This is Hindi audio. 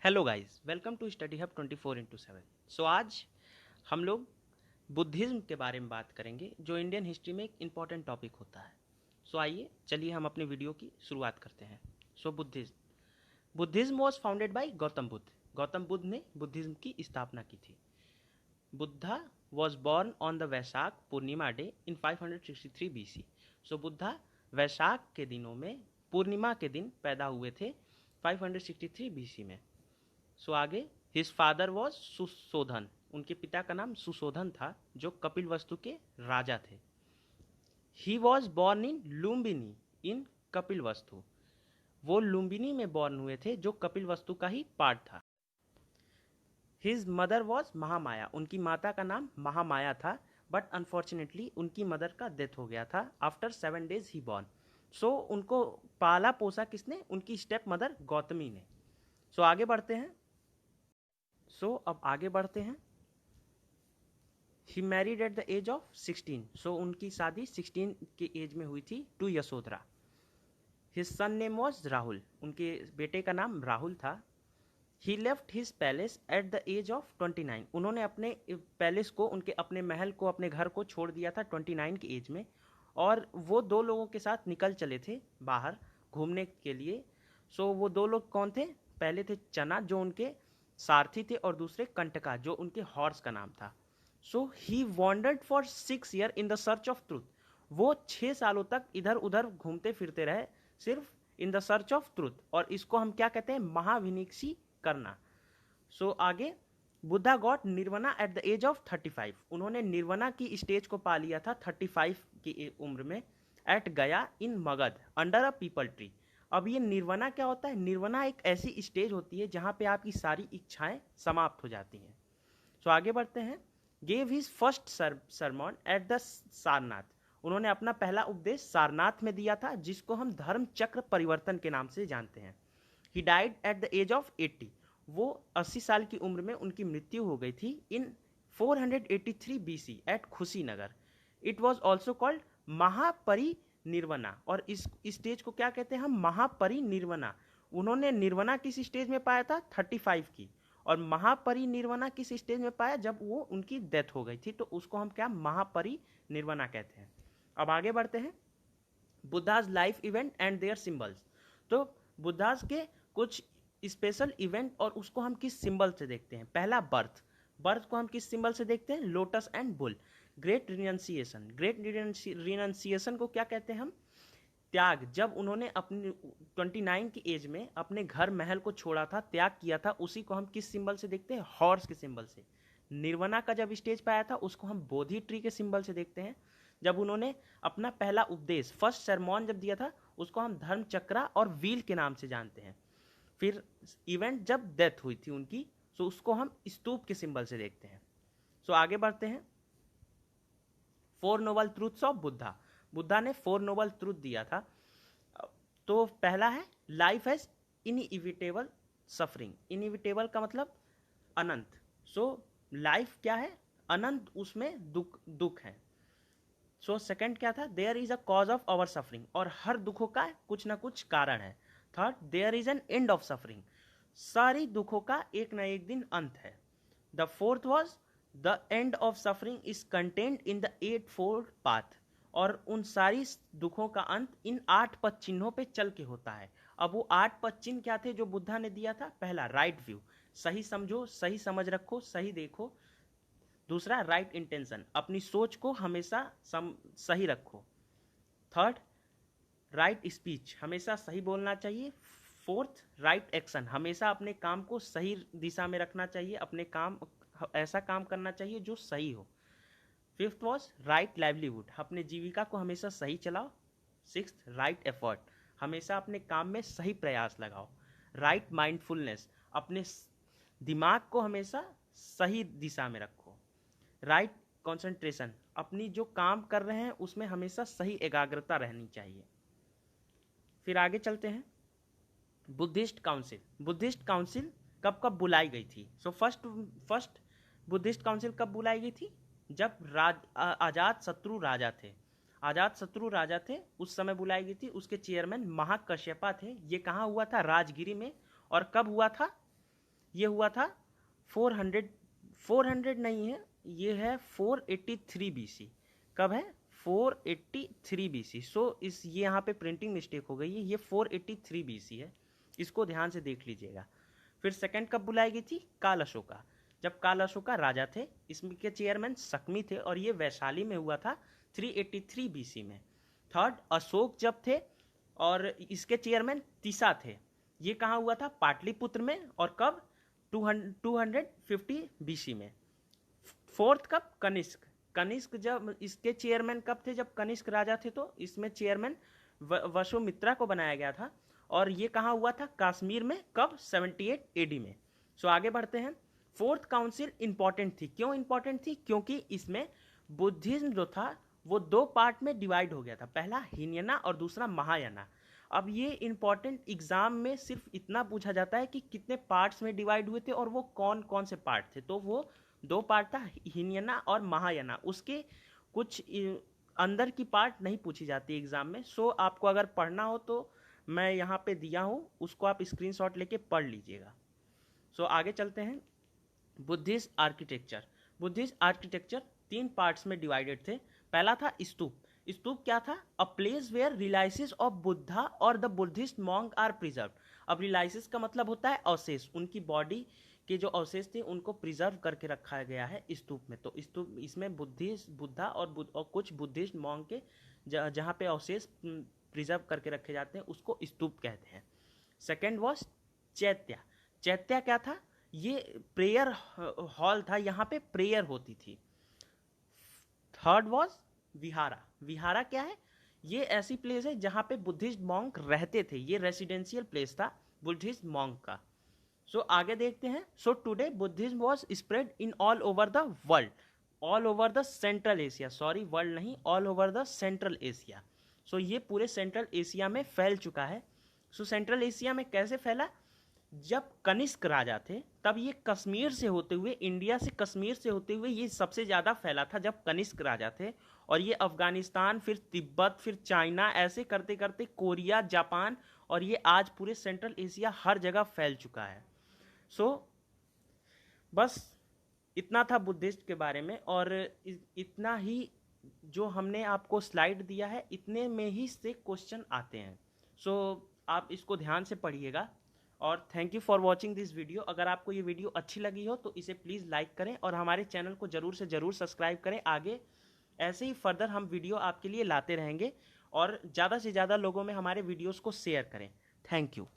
Hello guys, welcome to study hub 24x7। So आज हम लोग बुद्धिज़्म के बारे में बात करेंगे, जो इंडियन हिस्ट्री में एक इम्पॉर्टेंट टॉपिक होता है। सो आइए चलिए हम अपने वीडियो की शुरुआत करते हैं। So Buddhism was founded by Gautam Buddha. Gautam Buddha ने बुद्धिज़्म की स्थापना की थी। Buddha was born on the Vaishakh Purnima day in 563 BC। So Buddha Vaishakh के दिनों में पूर्णिमा के दिन पैदा हुए थे 563 BC में। सो आगे, हिज फादर वॉज सुशोधन। उनके पिता का नाम सुशोधन था, जो कपिल वस्तु के राजा थे। He was born in Lumbini in Kapilvastu. वो लुम्बिनी में बॉर्न हुए थे, जो कपिल वस्तु का ही पार्ट था। His mother was Mahamaya. उनकी माता का नाम महामाया था, बट अनफॉर्चुनेटली उनकी मदर का डेथ हो गया था आफ्टर 7 days ही बॉर्न। सो उनको पाला पोसा किसने? उनकी स्टेप मदर गौतमी ने। सो आगे बढ़ते हैं। अब आगे बढ़ते हैं। He married at the age of 16। So उनकी शादी 16 की एज में हुई थी to Yashodhara. His son name was Rahul. उनके बेटे का नाम राहुल था। He left his palace at the age of 29। उन्होंने अपने पैलेस को, उनके अपने महल को, अपने घर को छोड़ दिया था 29 की एज में, और वो दो लोगों के साथ निकल चले थे बाहर घूमने के लिए। सो वो दो लोग कौन थे? पहले थे चना, जो उनके सारथी थे, और दूसरे कंटका, जो उनके हॉर्स का नाम था। So he wandered for 6 years in the search of truth. वो 6 सालों तक इधर उधर घूमते फिरते रहे, सिर्फ in the search of truth, और इसको हम क्या कहते हैं? महाविनिक्षी करना। आगे, Buddha got nirvana at the age of 35। उन्होंने निर्वना की स्टेज को पा लिया था 35 की उम्र में, at Gaya in Magadh under a peepal tree. अब ये निर्वना क्या होता है? निर्वना एक ऐसी स्टेज होती है जहां पे आपकी सारी इच्छाएं समाप्त हो जाती हैं। आगे बढ़ते हैं। Gave his first sermon at the Sarnath. उन्होंने अपना पहला उपदेश सारनाथ में दिया था, जिसको हम धर्म चक्र परिवर्तन के नाम से जानते हैं। He died at the age of 80। वो 80 साल की उम्र में उनकी मृत्यु हो गई थी in 483 BC at Kushinagar. It was also called Mahaparinirvana. और इस स्टेज को क्या कहते हैं हम? महापरिनिर्वना। उन्होंने निर्वना किस स्टेज में पाया था? 35 की। और महापरिनिर्वना किस स्टेज में पाया? जब वो उनकी डेथ हो गई थी, तो उसको हम क्या महापरिनिर्वना कहते हैं। अब आगे बढ़ते हैं। Buddha's life event and their symbols. तो बुद्धाज के कुछ स्पेशल इवेंट, और उसको हम किस सिंबल से देखते हैं? पहला, बर्थ। बर्थ को हम किस सिंबल से देखते हैं? Lotus and bull. Great renunciation. Great renunciation को क्या कहते हैं हम? त्याग। जब उन्होंने अपनी 29 की एज में अपने घर महल को छोड़ा था, त्याग किया था, उसी को हम किस सिंबल से देखते हैं? हॉर्स के सिंबल से। निर्वना का जब स्टेज पाया था, उसको हम बोधि ट्री के सिंबल से देखते हैं। जब उन्होंने अपना पहला उपदेश, फर्स्ट सरमॉन जब दिया था, उसको हम धर्म चक्रा और व्हील के नाम से जानते हैं। फिर इवेंट जब डेथ हुई थी उनकी, सो उसको हम स्तूप के सिंबल से देखते हैं। आगे बढ़ते हैं। 4 noble truths of Buddha. Buddha ने 4 नोबल ट्रूथ दिया था। तो पहला है, life has inevitable suffering. Inevitable का मतलब अनंत। लाइफ क्या है? अनंत, उसमें दुख है। सेकंड क्या था? There is a cause of our suffering. और हर दुखों का कुछ ना कुछ कारण है। Third, there is an end of suffering. सारी दुखों का एक ना एक दिन अंत है। The fourth was the end of suffering is contained in the 8 fold path. और उन सारी दुखों का अंत इन 8 पद चिन्हों पे चल के होता है। अब वो 8 पद चिन्ह क्या थे जो बुद्धा ने दिया था? पहला, राइट व्यू, सही समझो, सही समझ रखो, सही देखो। दूसरा, राइट इंटेंशन, अपनी सोच को हमेशा सही रखो। थर्ड, राइट स्पीच, हमेशा सही बोलना चाहिए। फोर्थ, राइट एक्शन, हमेशा अपने काम को सही दिशा में रखना चाहिए, अपने काम ऐसा काम करना चाहिए जो सही हो। फिफ्थ वॉज राइट लाइवलीहुड, अपने जीविका को हमेशा सही चलाओ। सिक्स्थ, राइट एफर्ट, हमेशा अपने काम में सही प्रयास लगाओ। राइट माइंडफुलनेस, अपने दिमाग को हमेशा सही दिशा में रखो। राइट कंसंट्रेशन, अपनी जो काम कर रहे हैं उसमें हमेशा सही एकाग्रता रहनी चाहिए। फिर आगे चलते हैं। Buddhist council. बुद्धिस्ट काउंसिल कब कब बुलाई गई थी? फर्स्ट बुद्धिस्ट काउंसिल कब बुलाई गई थी? जब आजाद शत्रु राजा थे। आजाद शत्रु राजा थे, उस समय बुलाई गई थी। उसके चेयरमैन महाकश्यपा थे। ये कहाँ हुआ था? राजगिरी में। और कब हुआ था? ये हुआ था 400 नहीं है, ये है 483 BC। कब है? 483 BC। सो इस ये यहाँ पे प्रिंटिंग मिस्टेक हो गई है, ये 483 BC है, इसको ध्यान से देख लीजिएगा। फिर सेकंड कब बुलाई गई थी? काल अशोका, जब काल अशोका राजा थे, इसके चेयरमैन सकमी थे और ये वैशाली में हुआ था 383 BC में। थर्ड अशोक जब थे और इसके चेयरमैन तीसा थे, ये कहाँ हुआ था? पाटलिपुत्र में, और कब? 250 BC में। फोर्थ कब? कनिष्क। कनिष्क जब इसके चेयरमैन कब थे? जब कनिष्क राजा थे तो इसमें चेयरमैन वसुमित्रा को बनाया गया था, और ये कहाँ हुआ था? कश्मीर में। कब? 78 AD में। सो आगे बढ़ते हैं। फोर्थ काउंसिल इंपॉर्टेंट थी। क्यों इंपॉर्टेंट थी? क्योंकि इसमें बुद्धिज्म जो था वो दो पार्ट में डिवाइड हो गया था, पहला हीनयाना और दूसरा महायाना। अब ये इंपॉर्टेंट एग्जाम में सिर्फ इतना पूछा जाता है कि कितने पार्ट्स में डिवाइड हुए थे और वो कौन कौन से पार्ट थे। तो वो दो पार्ट था, हीनयाना और महायाना। उसके कुछ अंदर की पार्ट नहीं पूछी जाती एग्जाम में। सो आपको अगर पढ़ना हो तो मैं यहाँ पे दिया हूँ, उसको आप स्क्रीनशॉट लेके पढ़ लीजिएगा। सो आगे चलते हैं। Buddhist architecture. Buddhist architecture 3 parts में डिवाइडेड थे। पहला था स्तूप। स्तूप क्या था? A place where relics of Buddha और the Buddhist monk are preserve. अब रिलाइसिस का मतलब होता है अवशेष, उनकी बॉडी के जो अवशेष थे उनको प्रिजर्व करके रखा गया है स्तूप में। तो स्तूप इसमें बुद्धा और कुछ बुद्धिस्ट मॉन्क के जहाँ पे अवशेष प्रिजर्व करके रखे जाते हैं उसको स्तूप कहते हैं। सेकेंड वॉज चैत्य। चैत्य क्या था? ये प्रेयर हॉल था, यहाँ पे प्रेयर होती थी। Third was vihara. विहारा क्या है? ये ऐसी प्लेस है जहाँ पे बुद्धिस्ट मॉन्क रहते थे, ये रेसिडेंशियल प्लेस था बुद्धिस्ट मॉन्क का। सो आगे देखते हैं। So today Buddhism was spread in all over the world, all over the central Asia, sorry world नहीं, all over the central Asia. So ये पूरे सेंट्रल एशिया में फैल चुका है। सो सेंट्रल एशिया में कैसे फैला? जब कनिष्क राजा थे तब ये कश्मीर से होते हुए, इंडिया से कश्मीर से होते हुए ये सबसे ज़्यादा फैला था जब कनिष्क राजा थे, और ये अफगानिस्तान, फिर तिब्बत, फिर चाइना, ऐसे करते करते कोरिया, जापान, और ये आज पूरे सेंट्रल एशिया हर जगह फैल चुका है। सो बस इतना था बुद्धिस्ट के बारे में, और इतना ही जो हमने आपको स्लाइड दिया है इतने में ही से क्वेश्चन आते हैं। सो आप इसको ध्यान से पढ़िएगा, और thank you for watching this video. अगर आपको ये वीडियो अच्छी लगी हो तो इसे प्लीज़ लाइक करें और हमारे चैनल को ज़रूर से ज़रूर सब्सक्राइब करें। आगे ऐसे ही फर्दर हम वीडियो आपके लिए लाते रहेंगे, और ज़्यादा से ज़्यादा लोगों में हमारे वीडियोज़ को शेयर करें। Thank you.